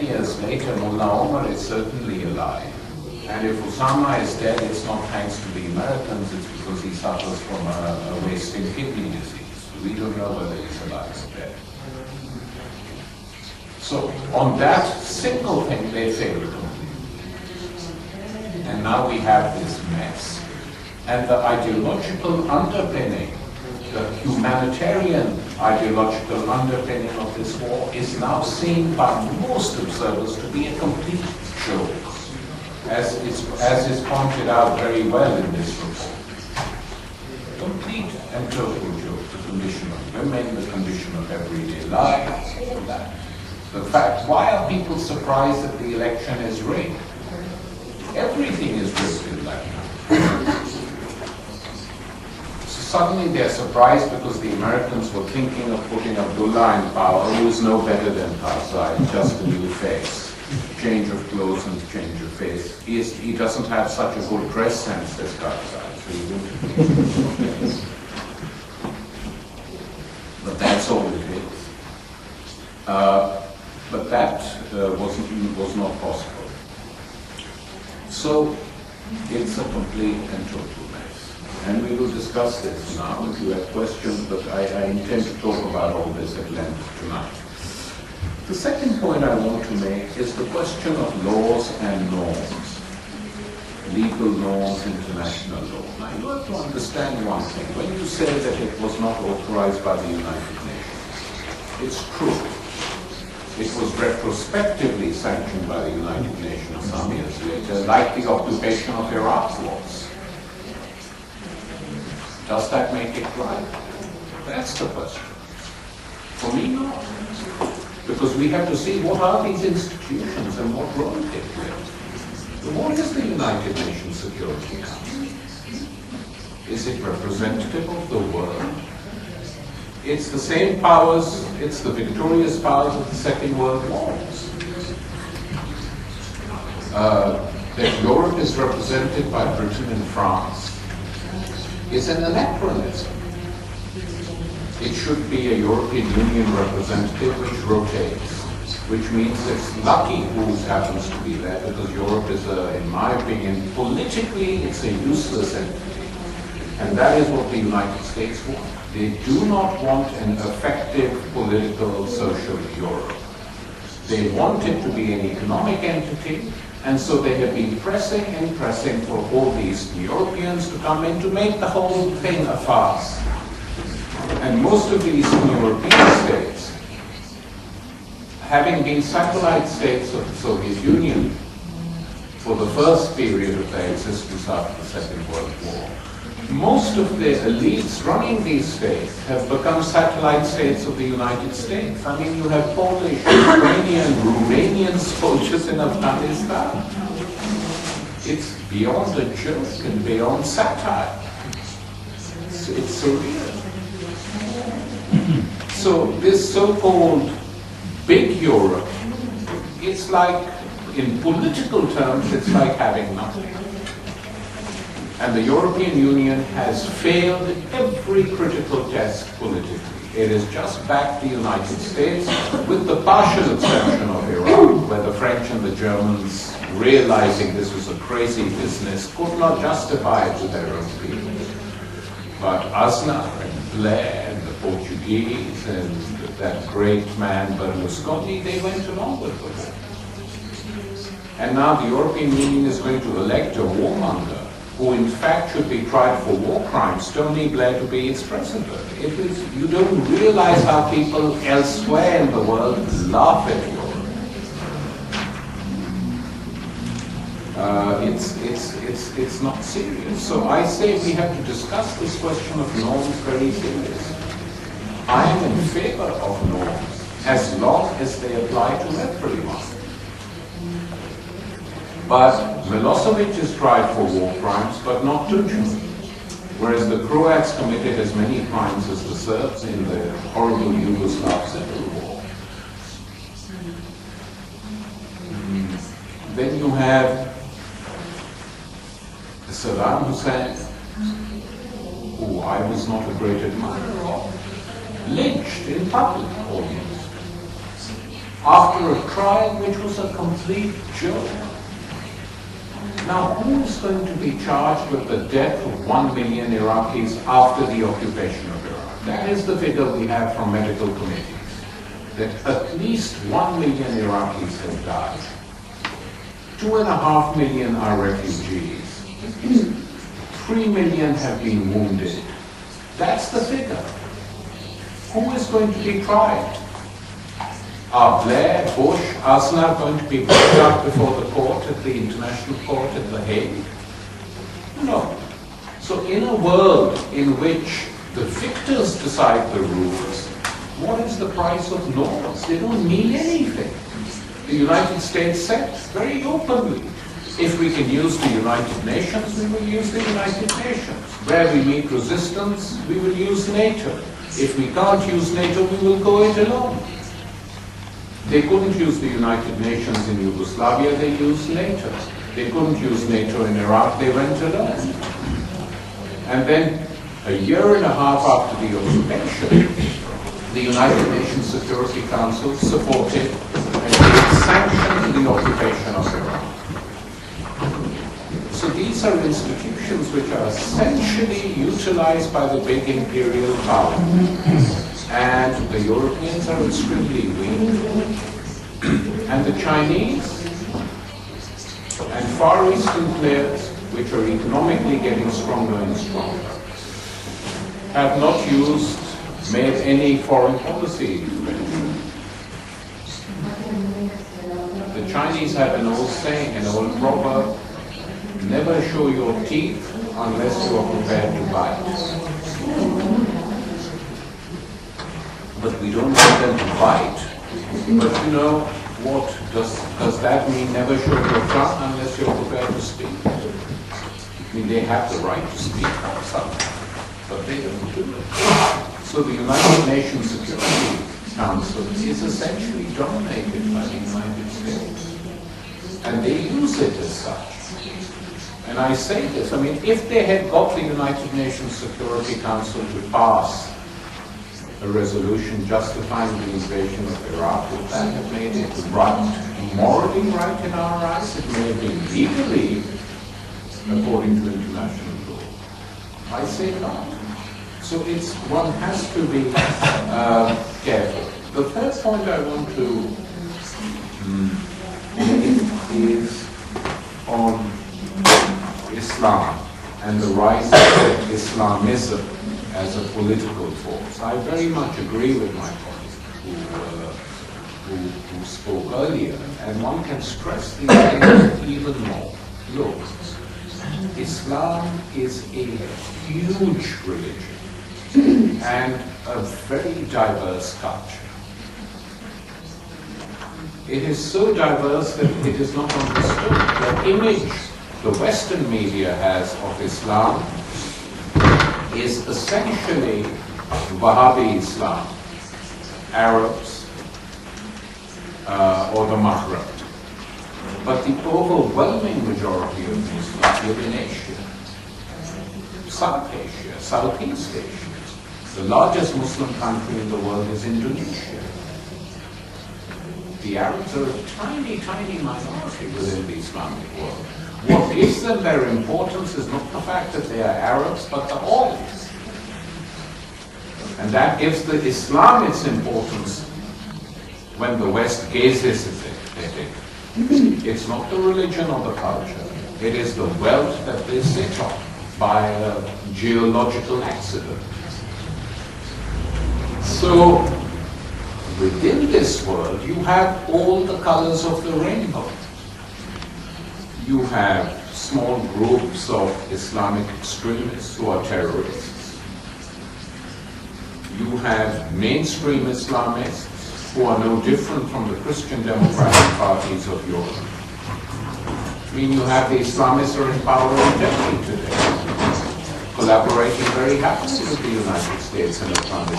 years later, Mullah Omar is certainly alive. And if Osama is dead, it's not thanks to the Americans, it's because he suffers from a wasting kidney disease. We don't know whether he's alive or dead. So on that single thing, they failed completely. And now we have this mess. And the ideological underpinning, the humanitarian ideological underpinning of this war is now seen by most observers to be a complete joke, as is pointed out very well in this report. Complete and total joke, the condition of women, the condition of everyday life, all that. The fact, why are people surprised that the election is rigged? Everything is rigged in that country. Suddenly they're surprised because the Americans were thinking of putting Abdullah in power, who is no better than Karzai, just a new face. Change of clothes and change of face. He doesn't have such a good dress sense as Karzai, so he wouldn't. But that's all it is. But that was not possible. So it's a complete and total mess. And we will discuss this now if you have questions, but I intend to talk about all this at length tonight. The second point I want to make is the question of laws and norms. Legal norms, international law. Now you have to understand one thing. When you say that it was not authorized by the United Nations, it's true. It was retrospectively sanctioned by the United Nations some years later, like the occupation of Iraq was. Does that make it right? That's the question. For me, not. Because we have to see what are these institutions and what role they play. What is the United Nations Security Council? Is it representative of the world? It's the same powers, it's the victorious powers of the Second World War. That Europe is represented by Britain and France is an anachronism. It should be a European Union representative which rotates, which means it's lucky who happens to be there, because Europe is, in my opinion, politically it's a useless entity. And that is what the United States want. They do not want an effective political, social Europe. They want it to be an economic entity, and so they have been pressing and pressing for all these Europeans to come in to make the whole thing a farce. And most of the Eastern European states, having been satellite states of the Soviet Union for the first period of their existence after the Second World War, most of the elites running these states have become satellite states of the United States. I mean, you have Polish, Ukrainian, Romanian soldiers in Afghanistan. It's beyond a joke and beyond satire. It's surreal. So this so-called big Europe, it's like, in political terms, it's like having nothing. And the European Union has failed every critical test politically. It has just backed the United States, with the partial exception of Iraq, where the French and the Germans, realizing this was a crazy business, could not justify it to their own people. But Aznar and Blair and the Portuguese and that great man Berlusconi, they went along with the war. And now the European Union is going to elect a warmonger who in fact should be tried for war crimes, Tony Blair to be its president. You don't realize how people elsewhere in the world laugh at Europe. It's not serious. So I say we have to discuss this question of norms very seriously. I am in favor of norms as long as they apply to everyone. But Milosevic is tried for war crimes, but not Tuđman. Whereas the Croats committed as many crimes as the Serbs in the horrible Yugoslav Civil War. Then you have Saddam Hussein, who I was not a great admirer of, lynched in public almost after a trial which was a complete joke. Now, who is going to be charged with the death of 1 million Iraqis after the occupation of Iraq? That is the figure we have from medical committees, that at least 1 million Iraqis have died. 2.5 million are refugees. 3 million have been wounded. That's the figure. Who is going to be tried? Are Blair, Bush, Aznar going to be brought up before the court, at the International Court at The Hague? No. So in a world in which the victors decide the rules, what is the price of norms? They don't mean anything. The United States said very openly, if we can use the United Nations, we will use the United Nations. Where we meet resistance, we will use NATO. If we can't use NATO, we will go it alone. They couldn't use the United Nations in Yugoslavia, they used NATO. They couldn't use NATO in Iraq, they went alone. And then, a year and a half after the occupation, the United Nations Security Council supported and gave sanction to the occupation of Iraq. So these are institutions which are essentially utilized by the big imperial power. And the Europeans are extremely weak. And the Chinese and Far Eastern players, which are economically getting stronger and stronger, have not made any foreign policy intervention. The Chinese have an old saying, an old proverb, never show your teeth unless you are prepared to bite. But we don't want them to bite. But you know, what does that mean, never show your tongue unless you're prepared to speak? I mean, they have the right to speak on something, but they don't do it. So the United Nations Security Council is essentially dominated by the United States. And they use it as such. And I say this, I mean, if they had got the United Nations Security Council to pass a resolution justifying the invasion of Iraq, would that have made it right, morally right in our eyes? It may have been legally, according to international law. I say not. So one has to be careful. The third point I want to make is on Islam and the rise of Islamism as a political force. I very much agree with my colleague who spoke earlier, and one can stress these things even more. Look, Islam is a huge religion and a very diverse culture. It is so diverse that it is not understood. The image the Western media has of Islam is essentially Wahhabi Islam, Arabs, or the Maghreb. But the overwhelming majority of Muslims live in Asia, South Asia, Southeast Asia. The largest Muslim country in the world is Indonesia. The Arabs are a tiny, tiny minority within the Islamic world. What gives them their importance is not the fact that they are Arabs, but the oil. And that gives the Islam its importance when the West gazes at it. It's not the religion or the culture. It is the wealth that they sit on by a geological accident. So, within this world, you have all the colors of the rainbow. You have small groups of Islamic extremists who are terrorists. You have mainstream Islamists who are no different from the Christian democratic parties of Europe. I mean, you have the Islamists who are in power in Delhi today, collaborating very happily with the United States and Afghanistan.